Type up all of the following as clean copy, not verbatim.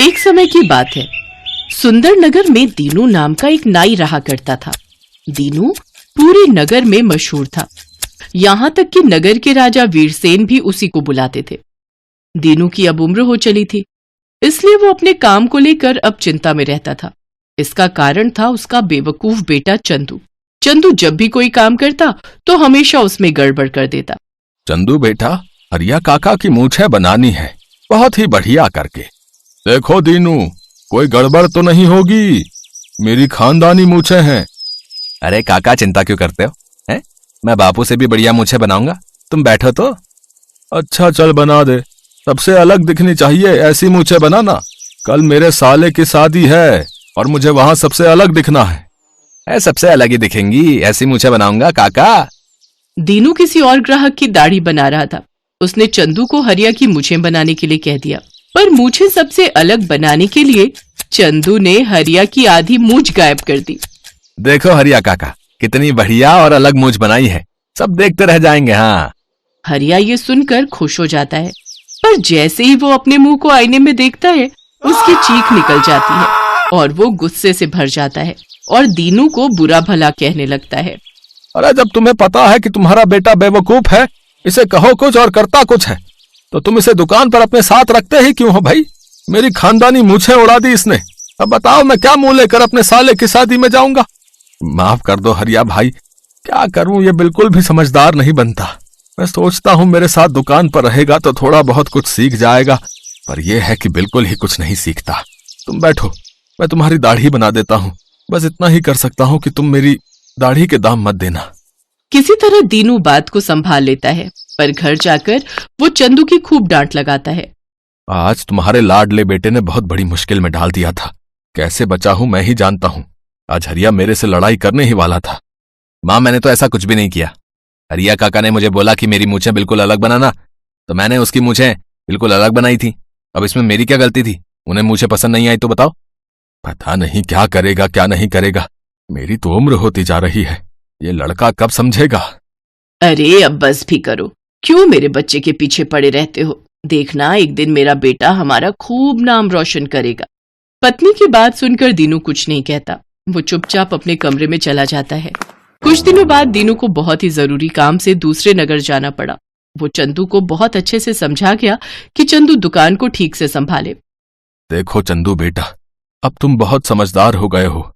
एक समय की बात है। सुंदर नगर में दीनू नाम का एक नाई रहा करता था। दीनू पूरे नगर में मशहूर था, यहाँ तक कि नगर के राजा वीरसेन भी उसी को बुलाते थे। दीनू की अब उम्र हो चली थी, इसलिए वो अपने काम को लेकर अब चिंता में रहता था। इसका कारण था उसका बेवकूफ बेटा चंदू। चंदू जब भी कोई काम करता तो हमेशा उसमें गड़बड़ कर देता। चंदू बेटा, हरिया काका की मूछें बनानी है, बहुत ही बढ़िया करके। देखो दीनू, कोई गड़बड़ तो नहीं होगी, मेरी खानदानी मूछें हैं। अरे काका, चिंता क्यों करते हो? हैं? मैं बापू से भी बढ़िया मूछें बनाऊंगा, तुम बैठो तो। अच्छा चल बना दे, सबसे अलग दिखनी चाहिए ऐसी मूछें बनाना। कल मेरे साले की शादी है और मुझे वहां सबसे अलग दिखना है। सबसे अलग ही दिखेंगी, ऐसी मूछें बनाऊंगा काका। दीनू किसी और ग्राहक की दाढ़ी बना रहा था। उसने चंदू को हरिया की मूछें बनाने के लिए कह दिया, पर मूछें सबसे अलग बनाने के लिए चंदू ने हरिया की आधी मूछ गायब कर दी। देखो हरिया काका, कितनी बढ़िया और अलग मूछ बनाई है, सब देखते रह जाएंगे। हाँ, हरिया ये सुनकर खुश हो जाता है, पर जैसे ही वो अपने मुंह को आईने में देखता है, उसकी चीख निकल जाती है और वो गुस्से से भर जाता है और दीनू को बुरा भला कहने लगता है। अरे जब तुम्हें पता है कि तुम्हारा बेटा बेवकूफ है, इसे कहो कुछ और करता कुछ है, तो तुम इसे दुकान पर अपने साथ रखते ही क्यों हो भाई? मेरी खानदानी मूछें उड़ा दी इसने। अब बताओ मैं क्या मुंह लेकर अपने साले की शादी में जाऊंगा? माफ कर दो हरिया भाई, क्या करूं, ये बिल्कुल भी समझदार नहीं बनता। मैं सोचता हूं मेरे साथ दुकान पर रहेगा तो थोड़ा बहुत कुछ सीख जाएगा, पर यह है कि बिल्कुल ही कुछ नहीं सीखता। तुम बैठो, मैं तुम्हारी दाढ़ी बना देता हूं। बस इतना ही कर सकता हूं कि तुम मेरी दाढ़ी के दाम मत देना। किसी तरह दीनू बात को संभाल लेता है, पर घर जाकर वो चंदू की खूब डांट लगाता है। आज तुम्हारे लाडले बेटे ने बहुत बड़ी मुश्किल में डाल दिया था, कैसे बचा हूं मैं ही जानता हूं। आज हरिया मेरे से लड़ाई करने ही वाला था। माँ, मैंने तो ऐसा कुछ भी नहीं किया। हरिया काका ने मुझे बोला कि मेरी मूछें बिल्कुल अलग बनाना, तो मैंने उसकी मूछें बिल्कुल अलग बनाई थी। अब इसमें मेरी क्या गलती थी? उन्हें मूछें पसंद नहीं आई तो बताओ। पता नहीं क्या करेगा क्या नहीं करेगा, मेरी तो उम्र होती जा रही है, ये लड़का कब समझेगा? अरे अब बस भी करो, क्यों मेरे बच्चे के पीछे पड़े रहते हो? देखना, एक दिन मेरा बेटा हमारा खूब नाम रोशन करेगा। पत्नी की बात सुनकर दीनू कुछ नहीं कहता, वो चुपचाप अपने कमरे में चला जाता है। कुछ दिनों बाद दीनू को बहुत ही जरूरी काम से दूसरे नगर जाना पड़ा। वो चंदू को बहुत अच्छे से समझा गया कि चंदू दुकान को ठीक से संभाले। देखो चंदू बेटा, अब तुम बहुत समझदार हो गए हो,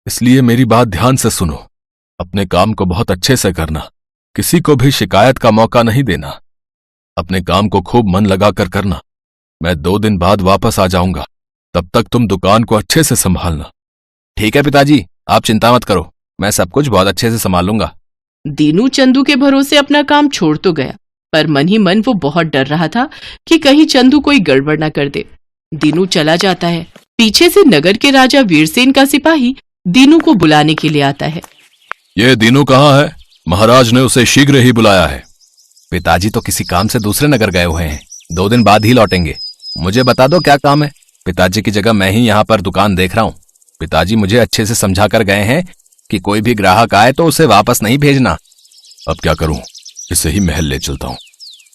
इसलिए मेरी बात ध्यान से सुनो। अपने काम को बहुत अच्छे से करना, किसी को भी शिकायत का मौका नहीं देना। अपने काम को खूब मन लगाकर करना। मैं 2 दिन बाद वापस आ जाऊंगा, तब तक तुम दुकान को अच्छे से संभालना। ठीक है पिताजी, आप चिंता मत करो, मैं सब कुछ बहुत अच्छे से संभाल लूंगा। दीनू चंदू के भरोसे अपना काम छोड़ तो गया, पर मन ही मन वो बहुत डर रहा था कि कहीं चंदू कोई गड़बड़ न कर दे। दीनू चला जाता है। पीछे से नगर के राजा वीरसेन का सिपाही दीनू को बुलाने के लिए आता है। ये दीनू कहाँ है? महाराज ने उसे शीघ्र ही बुलाया है। पिताजी तो किसी काम से दूसरे नगर गए हुए हैं, 2 दिन बाद ही लौटेंगे। मुझे बता दो क्या काम है? पिताजी की जगह मैं ही यहाँ पर दुकान देख रहा हूँ। पिताजी मुझे अच्छे से समझा कर गए हैं कि कोई भी ग्राहक आए तो उसे वापस नहीं भेजना। अब क्या करूं, इसे ही महल ले चलता हूं।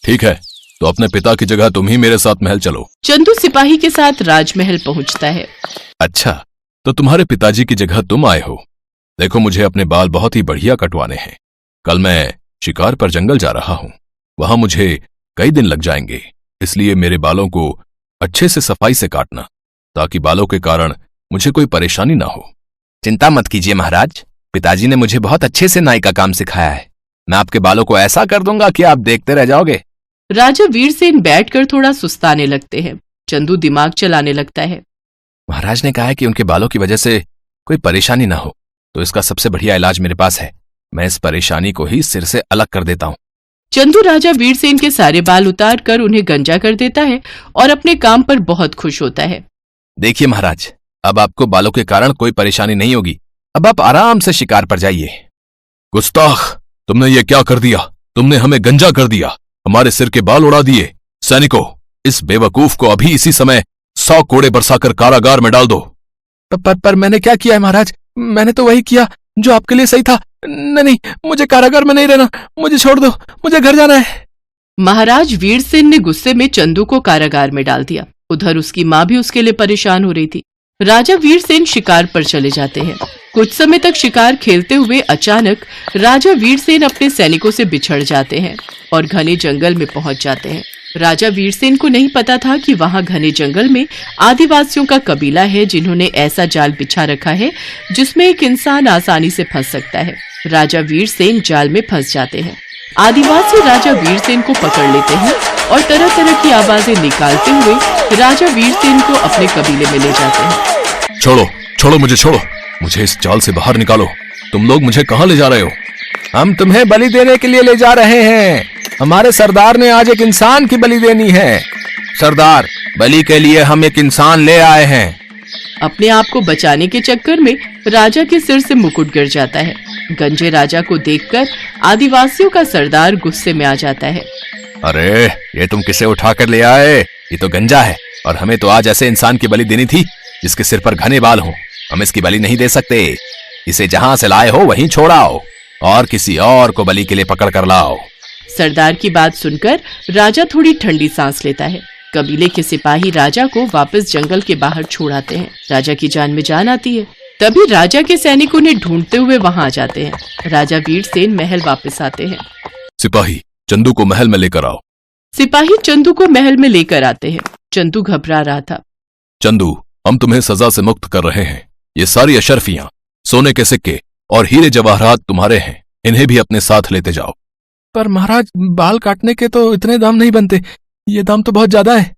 ठीक है, तो अपने पिता की जगह तुम ही मेरे साथ महल चलो। चंदू सिपाही के साथ राजमहल पहुंचता है। अच्छा, तो तुम्हारे पिताजी की जगह तुम आए हो। देखो, मुझे अपने बाल बहुत ही बढ़िया कटवाने हैं। कल मैं शिकार पर जंगल जा रहा हूं, वहां मुझे कई दिन लग जाएंगे, इसलिए मेरे बालों को अच्छे से सफाई से काटना, ताकि बालों के कारण मुझे कोई परेशानी ना हो। चिंता मत कीजिए महाराज, पिताजी ने मुझे बहुत अच्छे से नाई का काम सिखाया है। मैं आपके बालों को ऐसा कर दूंगा कि आप देखते रह जाओगे। राजा वीरसेन बैठकर थोड़ा सुस्ताने लगते हैं। चंदू दिमाग चलाने लगता है। महाराज ने कहा है कि उनके बालों की वजह से कोई परेशानी ना हो, तो इसका सबसे बढ़िया इलाज मेरे पास है। मैं इस परेशानी को ही सिर से अलग कर देता हूँ। चंदू राजा वीरसेन के सारे बाल उतार कर उन्हें गंजा कर देता है और अपने काम पर बहुत खुश होता है। देखिए महाराज, अब आपको बालों के कारण कोई परेशानी नहीं होगी। अब आप आराम से शिकार पर जाइए। गुस्ताख, तुमने ये क्या कर दिया? तुमने हमें गंजा कर दिया, हमारे सिर के बाल उड़ा दिए। सैनिकों, इस बेवकूफ को अभी इसी समय 100 कोड़े बरसाकर कारागार में डाल दो। पर मैंने क्या किया है महाराज? मैंने तो वही किया जो आपके लिए सही था। नहीं, मुझे कारागार में नहीं रहना, मुझे छोड़ दो, मुझे घर जाना है। महाराज वीरसेन ने गुस्से में चंदू को कारागार में डाल दिया। उधर उसकी माँ भी उसके लिए परेशान हो रही थी। राजा वीरसेन शिकार पर चले जाते हैं। कुछ समय तक शिकार खेलते हुए अचानक राजा वीरसेन अपने सैनिकों से बिछड़ जाते हैं और घने जंगल में पहुंच जाते हैं। राजा वीरसेन को नहीं पता था कि वहां घने जंगल में आदिवासियों का कबीला है जिन्होंने ऐसा जाल बिछा रखा है जिसमें एक इंसान आसानी से फंस सकता है। राजा वीरसेन जाल में फंस जाते हैं। आदिवासी राजा वीरसेन को पकड़ लेते हैं और तरह तरह की आवाजें निकालते हुए राजा वीरसेन को अपने कबीले में ले जाते हैं। छोड़ो, छोड़ो, मुझे इस जाल से बाहर निकालो। तुम लोग मुझे कहाँ ले जा रहे हो? हम तुम्हें बलि देने के लिए ले जा रहे हैं। हमारे सरदार ने आज एक इंसान की बलि देनी है। सरदार, बलि के लिए हम एक इंसान ले आए हैं। अपने आप को बचाने के चक्कर में राजा के सिर से मुकुट गिर जाता है। गंजे राजा को देखकर आदिवासियों का सरदार गुस्से में आ जाता है। अरे, ये तुम किसे उठा कर ले आए? ये तो गंजा है और हमें तो आज ऐसे इंसान की बलि देनी थी जिसके सिर पर घने बाल हों। हम इसकी बलि नहीं दे सकते। इसे जहां से लाए हो वहीं छोड़ाओ और किसी और को बलि के लिए पकड़ कर लाओ। सरदार की बात सुनकर राजा थोड़ी ठंडी सांस लेता है। कबीले के सिपाही राजा को वापस जंगल के बाहर छोड़ाते हैं। राजा की जान में जान आती है। तभी राजा के सैनिक उन्हें ढूंढते हुए वहां आ जाते हैं। राजा वीरसेन महल वापस आते हैं। सिपाही, चंदू को महल में लेकर आओ। सिपाही चंदू को महल में लेकर आते हैं। चंदू घबरा रहा था। चंदू, हम तुम्हें सजा से मुक्त कर रहे हैं। ये सारी अशर्फियां, सोने के सिक्के और हीरे जवाहरात तुम्हारे हैं। इन्हें भी अपने साथ लेते जाओ। पर महाराज, बाल काटने के तो इतने दाम नहीं बनते। ये दाम तो बहुत ज्यादा है।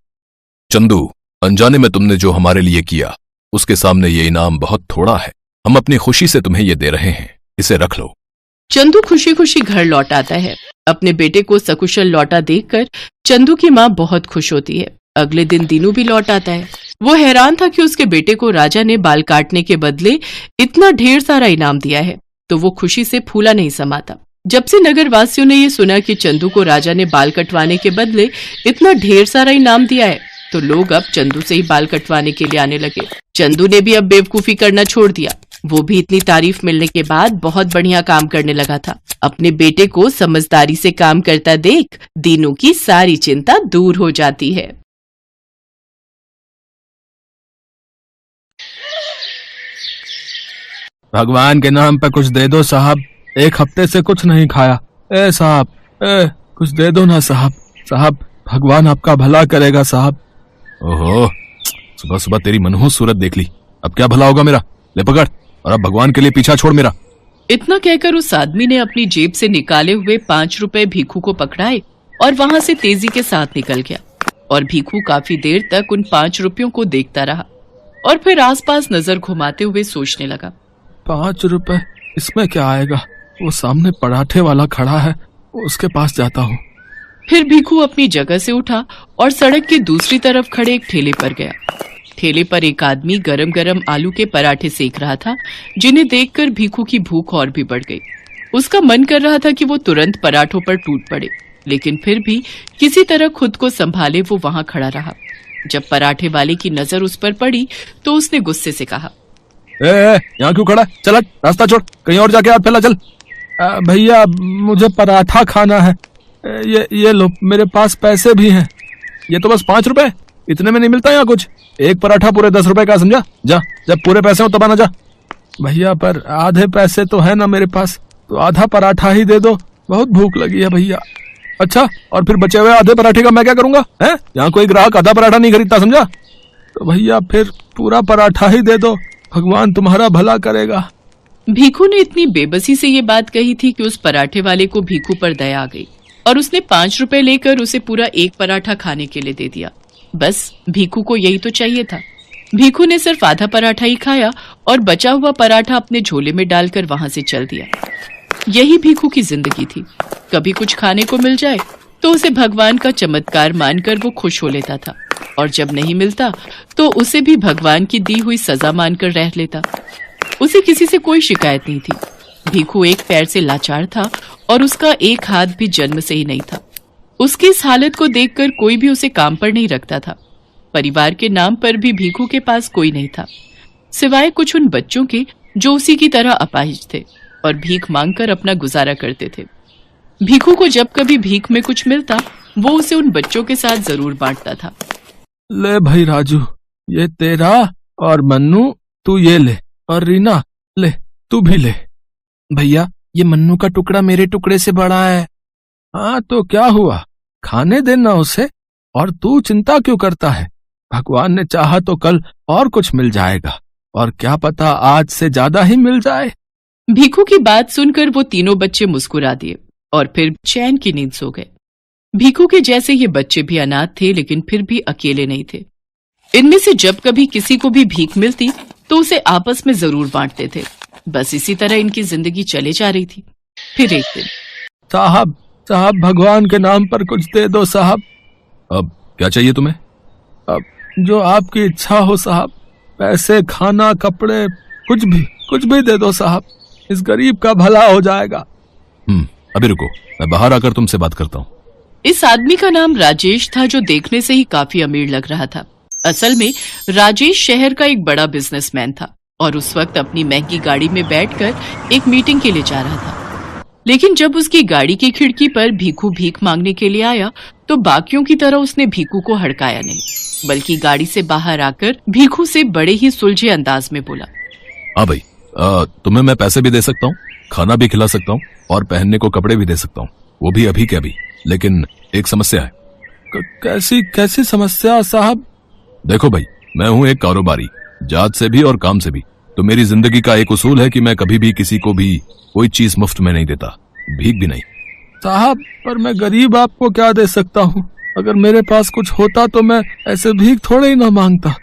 चंदू, अनजाने में तुमने जो हमारे लिए किया उसके सामने ये इनाम बहुत थोड़ा है। हम अपनी खुशी से तुम्हें ये दे रहे हैं। इसे रख लो। चंदू खुशी खुशी घर लौट आता है। अपने बेटे को सकुशल लौटा देखकर चंदू की माँ बहुत खुश होती है। अगले दिन दीनू भी लौट आता है। वो हैरान था कि उसके बेटे को राजा ने बाल काटने के बदले इतना ढेर सारा इनाम दिया है, तो वो खुशी से फूला नहीं समाता। जब से नगर वासियों ने ये सुना कि चंदू को राजा ने बाल कटवाने के बदले इतना ढेर सारा इनाम दिया है, तो लोग अब चंदू से ही बाल कटवाने के लिए आने लगे। चंदू ने भी अब बेवकूफी करना छोड़ दिया। वो भी इतनी तारीफ मिलने के बाद बहुत बढ़िया काम करने लगा था। अपने बेटे को समझदारी से काम करता देख दीनू की सारी चिंता दूर हो जाती है। भगवान के नाम पे कुछ दे दो साहब। एक हफ्ते से कुछ नहीं खाया। ए साहब, कुछ दे दो ना साहब। साहब, भगवान आपका भला करेगा साहब। ओहो, सुबह सुबह तेरी मनहूस सूरत देख ली। अब क्या भला होगा मेरा? ले पकड़ और अब भगवान के लिए पीछा छोड़ मेरा। इतना कहकर उस आदमी ने अपनी जेब से निकाले हुए 5 रुपए भीखू को पकड़ाए और वहां से तेजी के साथ निकल गया। और भीखू काफी देर तक उन 5 रुपयों को देखता रहा और फिर आसपास नजर घुमाते हुए सोचने लगा। 5 रुपए, इसमें क्या आएगा? वो सामने पराठे वाला खड़ा है, उसके पास जाता हूँ। फिर भीखू अपनी जगह से उठा और सड़क के दूसरी तरफ खड़े एक ठेले पर गया। ठेले पर एक आदमी गरम गरम आलू के पराठे सेक रहा था, जिन्हें देखकर भीखू की भूख और भी बढ़ गई। उसका मन कर रहा था कि वो तुरंत पराठों पर टूट पड़े, लेकिन फिर भी किसी तरह खुद को संभाले वो वहां खड़ा रहा। जब पराठे वाले की नजर उस पर पड़ी तो उसने गुस्से से कहा, यहाँ क्यों खड़ा? चल रास्ता छोड़, कहीं और जाके हाथ फैला चल। भैया, मुझे पराठा खाना है। ये लो, मेरे पास पैसे भी हैं। ये तो बस 5 रुपए, इतने में नहीं मिलता यहाँ कुछ। एक पराठा पूरे 10 रुपए का, समझा? जा, जब पूरे पैसे हो तब आना जा। भैया, पर आधे पैसे तो है ना मेरे पास, तो आधा पराठा ही दे दो। बहुत भूख लगी है भैया। अच्छा, और फिर बचे हुए आधे पराठे का मैं क्या करूंगा? है, यहाँ कोई ग्राहक आधा पराठा नहीं खरीदता, समझा? तो भैया फिर पूरा पराठा ही दे दो, भगवान तुम्हारा भला करेगा। भीखू ने इतनी बेबसी से ये बात कही थी कि उस पराठे वाले को भीखू पर दया आ गई और उसने 5 रुपए लेकर उसे पूरा एक पराठा खाने के लिए दे दिया। बस भीखू को यही तो चाहिए था। भीखू ने सिर्फ आधा पराठा ही खाया और बचा हुआ पराठा अपने झोले में डालकर वहां से चल दिया। यही भीखू की जिंदगी थी। कभी कुछ खाने को मिल जाए तो उसे भगवान का चमत्कार मानकर वो खुश हो लेता था, और जब नहीं मिलता तो उसे भी भगवान की दी हुई सजा मानकर रह लेता। उसे किसी से कोई शिकायत नहीं थी। भीखू एक पैर से लाचार था और उसका एक हाथ भी जन्म से ही नहीं था। उसकी इस हालत को देखकर कोई भी उसे काम पर नहीं रखता था। परिवार के नाम पर भी भीखू के पास कोई नहीं था, सिवाय कुछ उन बच्चों के जो उसी की तरह अपाहिज थे और भीख मांगकर अपना गुजारा करते थे। भीखू को जब कभी भीख में कुछ मिलता वो उसे उन बच्चों के साथ जरूर बांटता था। ले भाई राजू, ये तेरा, और मन्नू तू ये ले, और रीना ले, तू भी ले। भैया ये मन्नू का टुकड़ा मेरे टुकड़े से बड़ा है। हाँ तो क्या हुआ, खाने देना उसे, और तू चिंता क्यों करता है? भगवान ने चाहा तो कल और कुछ मिल जाएगा, और क्या पता आज से ज्यादा ही मिल जाए। भीखू की बात सुनकर वो तीनों बच्चे मुस्कुरा दिए और फिर चैन की नींद सो गए। भीखू के जैसे ये बच्चे भी अनाथ थे, लेकिन फिर भी अकेले नहीं थे। इनमें से जब कभी किसी को भी भीख मिलती तो उसे आपस में जरूर बांटते थे। बस इसी तरह इनकी जिंदगी चले जा रही थी। फिर एक दिन, साहब साहब भगवान के नाम पर कुछ दे दो साहब। अब क्या चाहिए तुम्हें? अब जो आपकी इच्छा हो साहब, पैसे, खाना, कपड़े, कुछ भी दे दो साहब, इस गरीब का भला हो जाएगा। अभी रुको, मैं बाहर आकर तुमसे बात करता हूँ। इस आदमी का नाम राजेश था, जो देखने से ही काफी अमीर लग रहा था। असल में राजेश शहर का एक बड़ा बिजनेसमैन था और उस वक्त अपनी महंगी गाड़ी में बैठकर एक मीटिंग के लिए जा रहा था। लेकिन जब उसकी गाड़ी की खिड़की पर भीखू भीख मांगने के लिए आया तो बाकियों की तरह उसने भीखू को हड़काया नहीं, बल्कि गाड़ी से बाहर आकर भीखू से बड़े ही सुलझे अंदाज में बोला, हाँ भाई, तुम्हें मैं पैसे भी दे सकता हूँ, खाना भी खिला सकता हूँ, और पहनने को कपड़े भी दे सकता हूँ, वो भी अभी के अभी। लेकिन एक समस्या है। कैसी समस्या साहब? देखो भाई, मैं हूँ एक कारोबारी, जात से भी और काम से भी। तो मेरी जिंदगी का एक उसूल है कि मैं कभी भी किसी को भी कोई चीज मुफ्त में नहीं देता, भीख भी नहीं। साहब पर मैं गरीब आपको क्या दे सकता हूँ? अगर मेरे पास कुछ होता तो मैं ऐसे भीख थोड़े ही ना मांगता।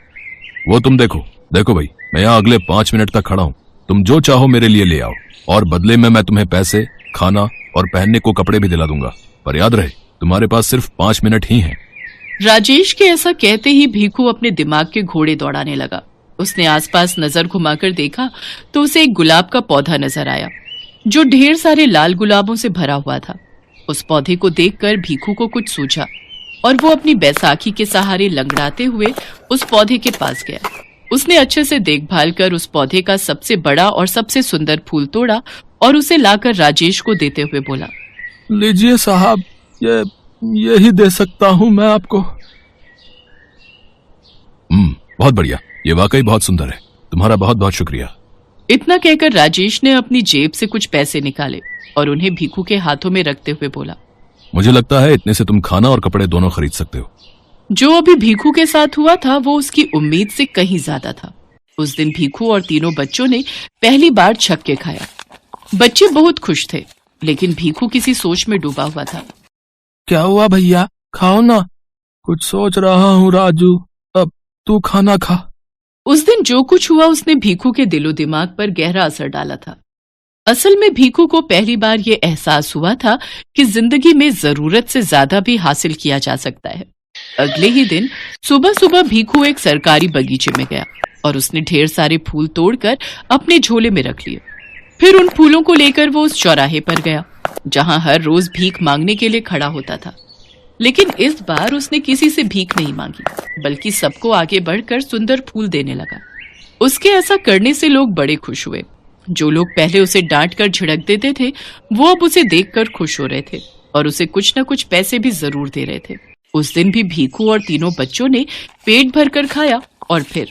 वो तुम देखो भाई, मैं यहाँ अगले 5 मिनट तक खड़ा हूँ। तुम जो चाहो मेरे लिए ले आओ, और बदले में मैं तुम्हें पैसे, खाना और पहनने को कपड़े भी दिला दूंगा। पर याद रहे, तुम्हारे पास सिर्फ 5 मिनट ही हैं। राजेश के ऐसा कहते ही भीखू अपने दिमाग के घोड़े दौड़ाने लगा। उसने आसपास नजर घुमाकर देखा तो उसे एक गुलाब का पौधा नजर आया, जो ढेर सारे लाल गुलाबों से भरा हुआ था। उस पौधे को देखकर भीखू को कुछ सूझा और वो अपनी बैसाखी के सहारे लंगड़ाते हुए उस पौधे के पास गया। उसने अच्छे से देखभाल कर उस पौधे का सबसे बड़ा और सबसे सुंदर फूल तोड़ा और उसे लाकर राजेश को देते हुए बोला, लीजिए साहब, यही दे सकता हूँ मैं आपको। बहुत बढ़िया, ये वाकई बहुत सुंदर है, तुम्हारा बहुत बहुत शुक्रिया। इतना कहकर राजेश ने अपनी जेब से कुछ पैसे निकाले और उन्हें भीखू के हाथों में रखते हुए बोला, मुझे लगता है इतने से तुम खाना और कपड़े दोनों खरीद सकते हो। जो अभी भीखू के साथ हुआ था वो उसकी उम्मीद से कहीं ज्यादा था। उस दिन भीखू और तीनों बच्चों ने पहली बार छक्के खाया। बच्चे बहुत खुश थे, लेकिन भीखू किसी सोच में डूबा हुआ था। क्या हुआ भैया, खाओ ना। कुछ सोच रहा हूँ राजू, अब तू खाना खा। उस दिन जो कुछ हुआ उसने भीखू के दिलो दिमाग पर गहरा असर डाला था। असल में भीखू को पहली बार ये एहसास हुआ था कि जिंदगी में जरूरत से ज्यादा भी हासिल किया जा सकता है। अगले ही दिन सुबह सुबह भीखू एक सरकारी बगीचे में गया और उसने ढेर सारे फूल तोड़कर अपने झोले में रख लिए। फिर उन फूलों को लेकर वो उस चौराहे पर गया जहां हर रोज भीख मांगने के लिए खड़ा होता था। लेकिन इस बार उसने किसी से भीख नहीं मांगी, बल्कि सबको आगे बढ़कर सुंदर फूल देने लगा। उसके ऐसा करने से लोग बड़े खुश हुए। जो लोग पहले उसे डांट कर झिड़क देते थे, वो अब उसे देखकर खुश हो रहे थे और उसे कुछ न कुछ पैसे भी जरूर दे रहे थे। उस दिन भी भीखू और तीनों बच्चों ने पेट भरकर खाया और फिर,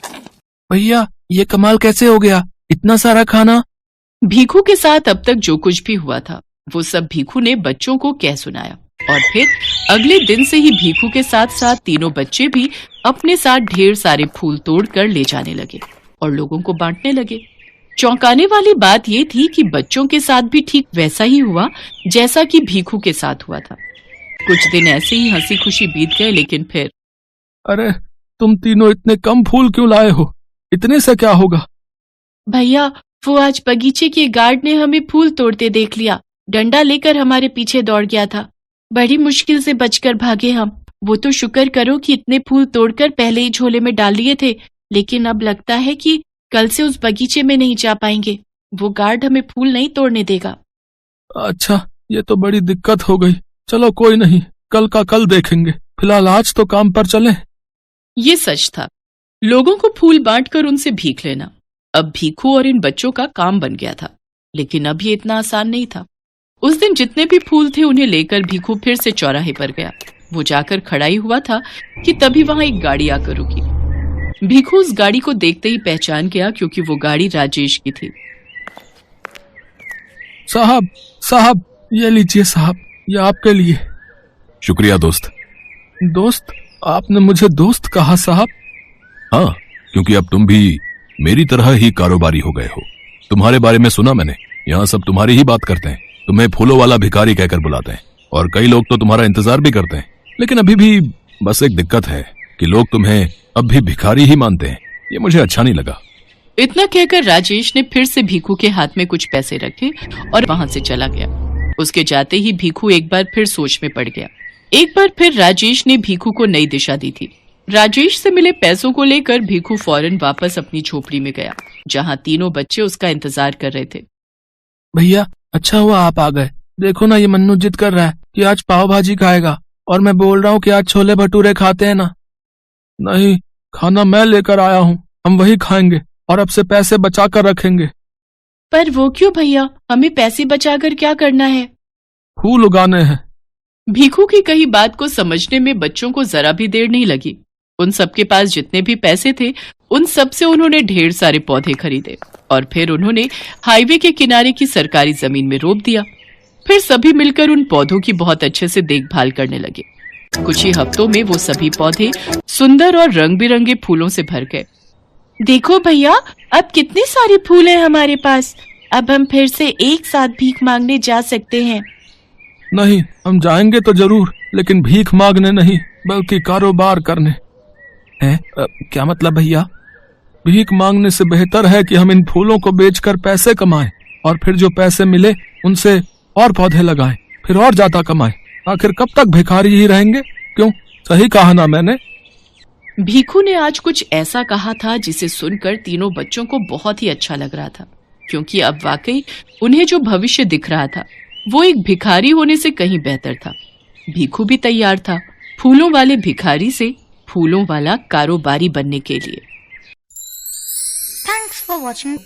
भैया ये कमाल कैसे हो गया, इतना सारा खाना? भीखू के साथ अब तक जो कुछ भी हुआ था वो सब भीखू ने बच्चों को कह सुनाया। और फिर अगले दिन से ही भीखू के साथ साथ तीनों बच्चे भी अपने साथ ढेर सारे फूल तोड़कर ले जाने लगे और लोगों को बांटने लगे। चौंकाने वाली बात ये थी कि बच्चों के साथ भी ठीक वैसा ही हुआ जैसा कि भीखू के साथ हुआ था। कुछ दिन ऐसे ही हंसी खुशी बीत गए, लेकिन फिर, अरे तुम तीनों इतने कम फूल क्यों लाए हो? इतने से क्या होगा? भैया वो आज बगीचे के गार्ड ने हमें फूल तोड़ते देख लिया, डंडा लेकर हमारे पीछे दौड़ गया था। बड़ी मुश्किल से बचकर भागे हम। वो तो शुक्र करो कि इतने फूल तोड़कर पहले ही झोले में डाल लिए थे, लेकिन अब लगता है कि कल से उस बगीचे में नहीं जा पाएंगे। वो गार्ड हमें फूल नहीं तोड़ने देगा। अच्छा, ये तो बड़ी दिक्कत हो गई। चलो कोई नहीं, कल का कल देखेंगे, फिलहाल आज तो काम पर चलें। ये सच था, लोगों को फूल बांटकर उनसे भीख लेना अब भीखू और इन बच्चों का काम बन गया था। लेकिन अब ये इतना आसान नहीं था। उस दिन जितने भी फूल थे उन्हें लेकर भीखू फिर से चौराहे पर गया वो जाकर खड़ा ही हुआ था कि तभी वहां एक गाड़ी आकर रुकी। भीखू उस गाड़ी को देखते ही पहचान गया क्योंकि वो गाड़ी राजेश की थी। साहब साहब, ये लीजिए साहब, ये आपके लिए। शुक्रिया दोस्त। दोस्त? आपने मुझे दोस्त कहा साहब? हाँ, क्योंकि अब तुम भी मेरी तरह ही कारोबारी हो गए हो। तुम्हारे बारे में सुना मैंने, यहाँ सब तुम्हारी ही बात करते हैं, तुम्हें फूलों वाला भिखारी कहकर बुलाते हैं और कई लोग तो तुम्हारा इंतजार भी करते हैं। लेकिन अभी भी बस एक दिक्कत है कि लोग तुम्हें अब भी भिखारी ही मानते हैं। ये मुझे अच्छा नहीं लगा। इतना कहकर राजेश ने फिर से भीखू के हाथ में कुछ पैसे रखे और वहां से चला गया। उसके जाते ही भीखू एक बार फिर सोच में पड़ गया। एक बार फिर राजेश ने भीखू को नई दिशा दी थी। राजेश से मिले पैसों को लेकर भीखू फौरन वापस अपनी झोपड़ी में गया, जहां तीनों बच्चे उसका इंतजार कर रहे थे। भैया, अच्छा हुआ आप आ गए। देखो ना, ये मन्नू जिद कर रहा है कि आज पाव भाजी खाएगा और मैं बोल रहा हूँ कि आज छोले भटूरे खाते हैं ना। नहीं, खाना मैं लेकर आया हूँ, हम वही खाएंगे और अब से पैसे बचा कर रखेंगे। पर वो क्यों भैया, हमें पैसे बचाकर क्या करना है? फूल उगाने हैं। भीखू की कही बात को समझने में बच्चों को जरा भी देर नहीं लगी। उन सबके पास जितने भी पैसे थे उन सब से उन्होंने ढेर सारे पौधे खरीदे और फिर उन्होंने हाईवे के किनारे की सरकारी जमीन में रोप दिया। फिर सभी मिलकर उन पौधों की बहुत अच्छे से देखभाल करने लगे। कुछ ही हफ्तों में वो सभी पौधे सुंदर और रंग बिरंगे फूलों से भर गए। देखो भैया, अब कितने सारे फूल हैं हमारे पास। अब हम फिर से एक साथ भीख मांगने जा सकते हैं। नहीं, हम जाएंगे तो जरूर, लेकिन भीख मांगने नहीं बल्कि कारोबार करने। क्या मतलब भैया? भीख मांगने से बेहतर है कि हम इन फूलों को बेचकर पैसे कमाएं और फिर जो पैसे मिले उनसे और पौधे लगाएं, फिर और ज्यादा कमाएं। आखिर कब तक भिखारी ही रहेंगे? क्यों, सही कहा ना मैंने? भीखू ने आज कुछ ऐसा कहा था जिसे सुनकर तीनों बच्चों को बहुत ही अच्छा लग रहा था, क्योंकि अब वाकई उन्हें जो भविष्य दिख रहा था वो एक भिखारी होने से कहीं बेहतर था। भीखू भी तैयार था फूलों वाले भिखारी से फूलों वाला कारोबारी बनने के लिए। Thanks for watching.